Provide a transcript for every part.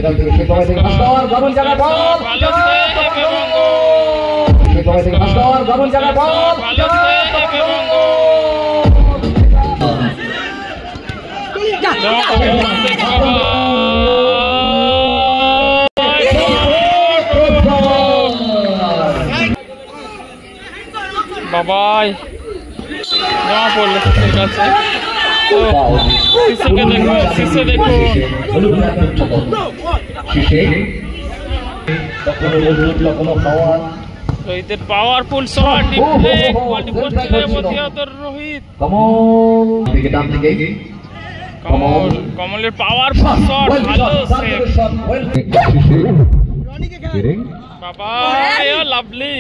সেখান থেকে শেখ বাবাই থেকে ভাস্কর গমন জায়গা বল শেখ বাবাই থেকে ভাস্কর গমন জায়গা বল বাবাই জমা পড়লো ঠিক আছে রোহিতের পাওয়ারফুল শট রোহিত কমলের powerful shot Babai lovely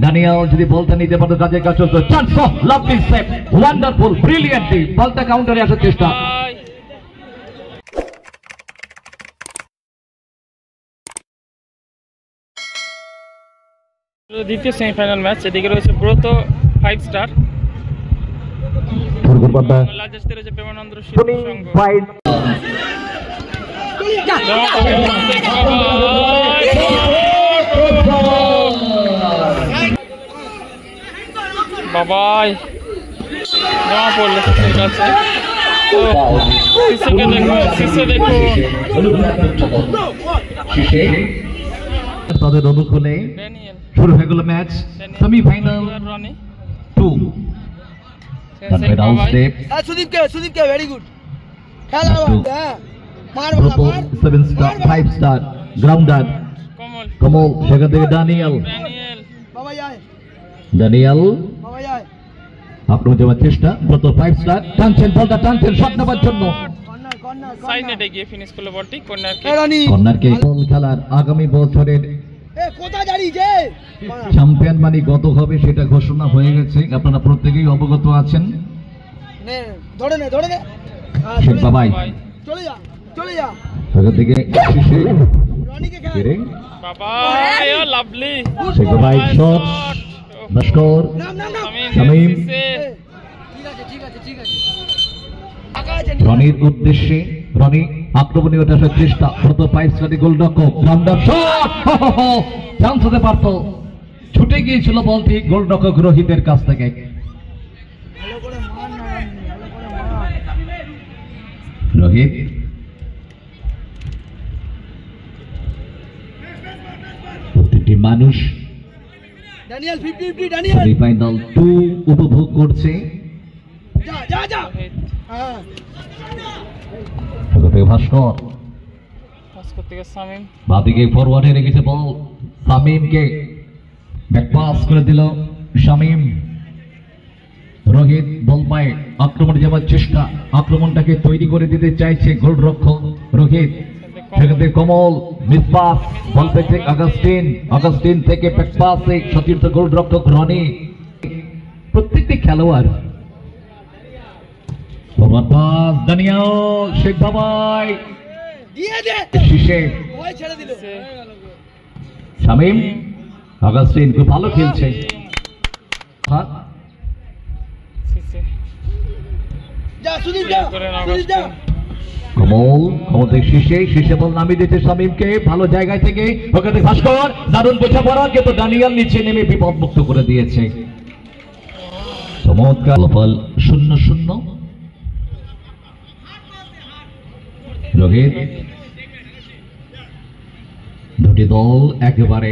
Daniel যদি বলটা নিতে পারতো কাজের কাজ চলতো chance of lovely save wonderful brilliantly বলটা কাউন্টারে আসার চেষ্টা দ্বিতীয় সেমিফাইনাল ম্যাচ এদিকে রয়েছে ব্রত 5 স্টার বাংলাদেশে রয়েছে প্রেমানন্দ বাবাই জমা পড়লো ঠিক আছে তাদের অনুকূলে শুরু হয়ে গেল ম্যাচ সেমিফাইনাল 2 সুদীপকে ভেরি গুড খেলা মার 7 স্টার 5 স্টার গ্রাউন্ডার কমল সেখান থেকে ড্যানিয়েল আক্রমণ যাওয়ার চেষ্টা গত 5 স্টার টানছেন বলটা টানছেন শট নেবার জন্য সাইড নেটে গিয়ে ফিনিশ করলো বলটি কর্নারকে খেলার আগামী বছরের চ্যাম্পিয়ন মানে কত হবে সেটা ঘোষণা হয়ে গেছে আপনারা প্রত্যেকেই অবগত আছেন শেখ বাবাই সেখান থেকে লাভলি শেখ বাবাই শট ভাস্কর শামীম রনির উদ্দেশ্যে রনি আক্রমণীয়তা আসার চেষ্টা প্রত 5 স্টার গোলরক্ষক রামদার শট চান্স হতে পারত ছুটে গিয়েছিল বলটি গোলরক্ষক রোহিতের কাছ থেকে রোহিত প্রত্যেকটি মানুষ সেমিফাইনাল 2 উপভোগ করছে ভাস্কর থেকে শামীম বাদিকে ফরওয়ার্ডে রেখেছে বল শামীমকে ব্যাক পাস করে দিল শামীম রোহিত বল পায় আক্রমণে যাওয়ার চেষ্টা আক্রমণটাকে তৈরি করে দিতে চাইছে গোলরক্ষক রোহিত সেখান থেকে কমল মিস পাস বল পেয়েছে আগাস্টিন থেকে ব্যাক পাসে সতীর্থ গোলরক্ষক রনি প্রত্যেকটি খেলোয়াড় ফরওয়ার্ড পাস দানিয়াল শেখ বাবাই শামীম আগাস্টিন খুব ভালো খেলছে কমল থেকে শীর্ষে বল নামিয়ে দিচ্ছে শামীমকে ভালো জায়গায় থেকে ওখানে ভাস্কর দারুণ বোঝাপড়া কিন্তু দানিয়াল নিচে নেমে বিপদ মুক্ত করে দিয়েছে চমৎকার ফল 0-0 রোহিত দুটি দল একেবারে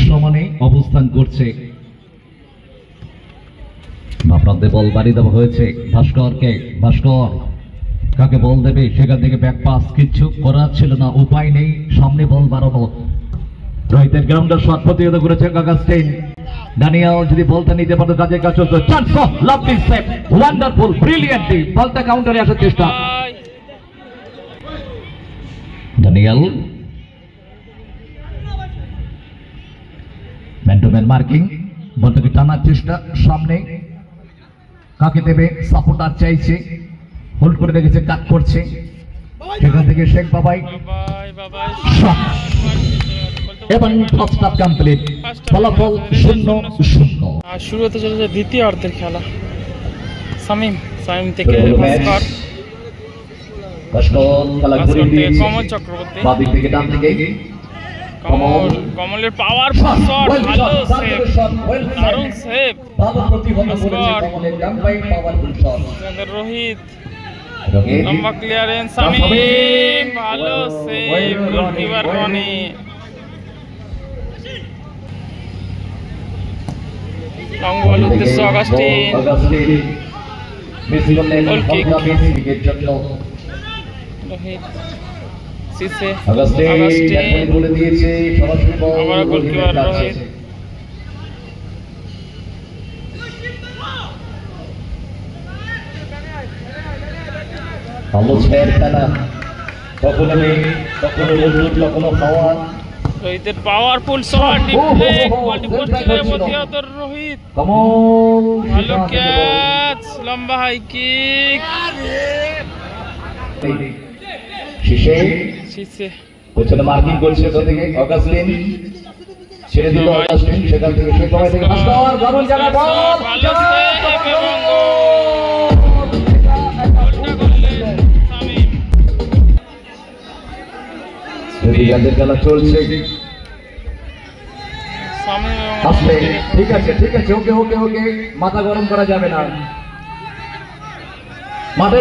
সমানে অবস্থান করছে আপনাদের বল বাড়ি দেওয়া হয়েছে ভাস্কর কাকে বল দেবে সেখান থেকে ব্যাক পাস কিচ্ছু করার ছিল না উপায় নেই সামনে বল বাড়ানো রোহিতের গ্রাউন্ডার শট প্রতিহত করেছে আগাস্টিন ড্যানিয়েল যদি বলটা নিতে পারতো কাজের কাজ চলতো chance of lovely save wonderful brilliantly বলটা কাউন্টারে আসার চেষ্টা Daniel man to man marking বলটাকে টানার চেষ্টা সামনে কাকে দেবে সাপোর্টার চাইছে হোল্ড করে রেখেছে কাট করছে সেখান থেকে শেখ বাবাই এবং ফার্স্ট হাফ কমপ্লিট ফলাফল 0-0 শুরু হতে চলেছে দ্বিতীয় অর্ধের খেলা শামীম থেকে ভাস্কর ভাস্কর খেলা ঘুরিয়ে দিয়েছে কমল চক্রবর্তী বাঁ দিক থেকে ডান দিকে কমলের পাওয়ারফুল শট, ভালো সেভ, দারুণ সেভ। রোহিত লম্বা ক্লিয়ারেন্স, শামীম ভালো save, goalkeeper Roni. Long ball উদ্দেশ্য অগাস্টিন, গোল কিক। রোহিত সিসে, অগাস্টিন আবার গোলকিপার রোহিত। রোহিতের পাওয়ারফুল শট, ডিফ্লেক্ট, বলটি পড়ছিল প্রতিহত রোহিত। ভালো ক্যাচ, লম্বা হাই কিক। সিসে পেছনে মার্কিং করছে ওদিকে অগাস্টিন, ছেড়ে দিল অগাস্টিন, সেখান থেকে সেই সময় থেকে ভাস্কর দারুণ জায়গা বল, ভালো সেভ এবং গোলটা করলেন শামীম। এদিকে খেলা চলছে। শামীম আসলে ঠিক আছে ওকে ওকে ওকে, মাথা গরম করা যাবে না। মাঠে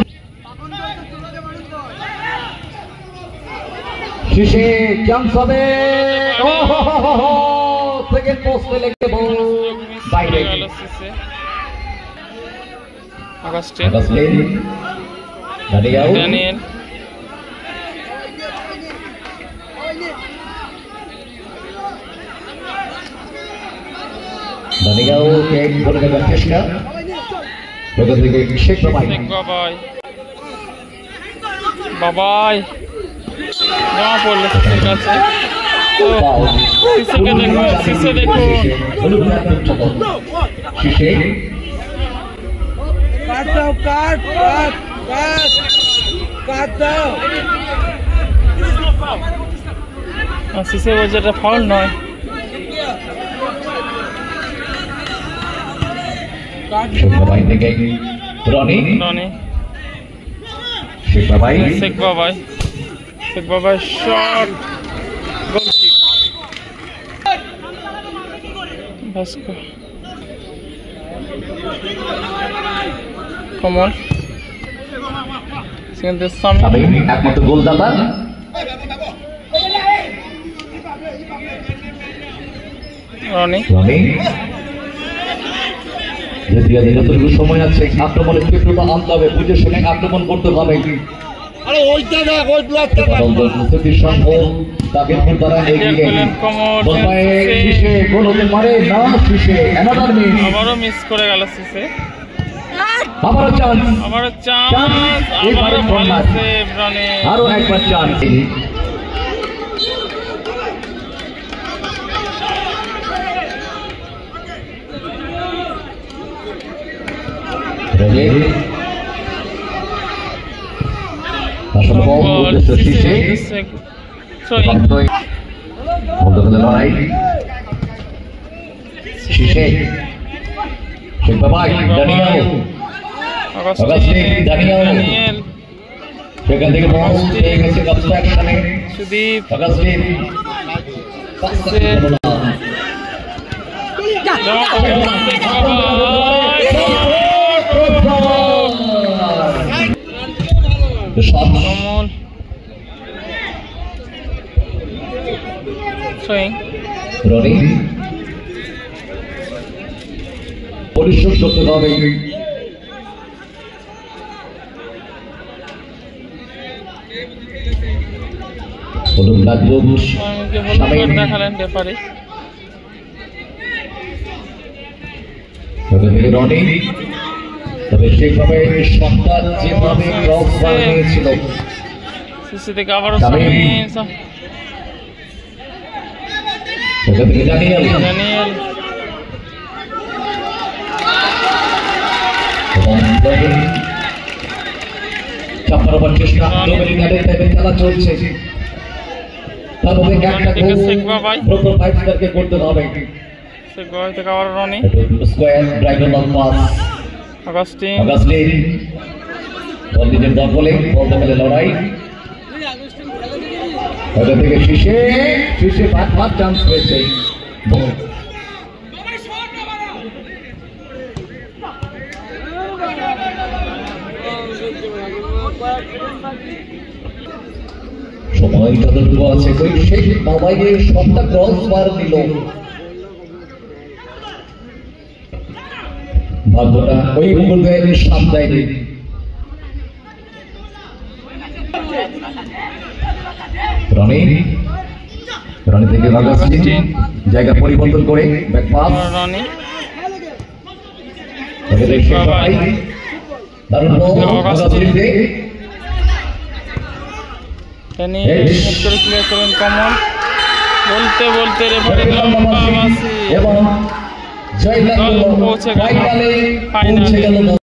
শেষে চান্স হবে, সেকেন্ড পোস্টে লেগে বল বাইরে। অগাস্টিন, ড্যানিয়েল, চেষ্টা শেখ বাবাই, বাবাই জমা পড়লো সিসের কাছে। সিসেকে দেখো, সিসে দেখো, সিসে বলছে এটা ফাউল নয়। রনি, শেখ বাবাই, শেখ বাবাই শট, গোল কিক। ভাস্কর, কমল, সেখান থেকে শামীম, একমাত্র গোলদাতা রনি। যতটুকু সময় আছে আক্রমণের তীব্রতা আনতে হবে, বুঝে শুনে আক্রমণ করতে হবে। আবারও মিস করে গেল সিসে, আবারও চান্স, আবারও চান্স, আবারও ভালো সেভ রনি। আরো একবার চান্স। লড়াই শেখ বাবাই, ড্যানিয়েল, ড্যানিয়েল, সেখান থেকে বল পেয়ে গেছে কনস্ট্রাকশনে সুদীপ, অগাস্টিন, কমল, রনি, পরিশ্রম করতে হবে। দেখালেন রেফারি। রনি, তবে সেইভাবে শটটা যেভাবে ক্রস বানিয়েছিল, সিসি থেকে আবারও শামীম, ড্যানিয়েল, চাপার ওপর চেষ্টা, খেলা চলছে। তারপরে একটা গোল প্রথম 5 স্টারকে করতে হবে। শেখ বাবাই থেকে আবারও Roni, square driver pass, Augustine, ball নিজের দখলে, বল দখলে লড়াই, ওটা থেকে শীর্ষে পাঁচ চান্স পেয়েছে বল। সময় যতটুকু আছে কই শেষ বাবাইয়ে সবটা ক্রস বার দিল, ভাগ্যটা ওই মুহূর্তে সাপ দেয়নি। রনি থেকে জায়গা পরিবর্তন করে ব্যাক পাস, রনি দারুণ বল ক্লিয়ার করেন কমন। বলতে রেফারি এবং জয়লাভ পৌঁছে গেল ফাইনালে।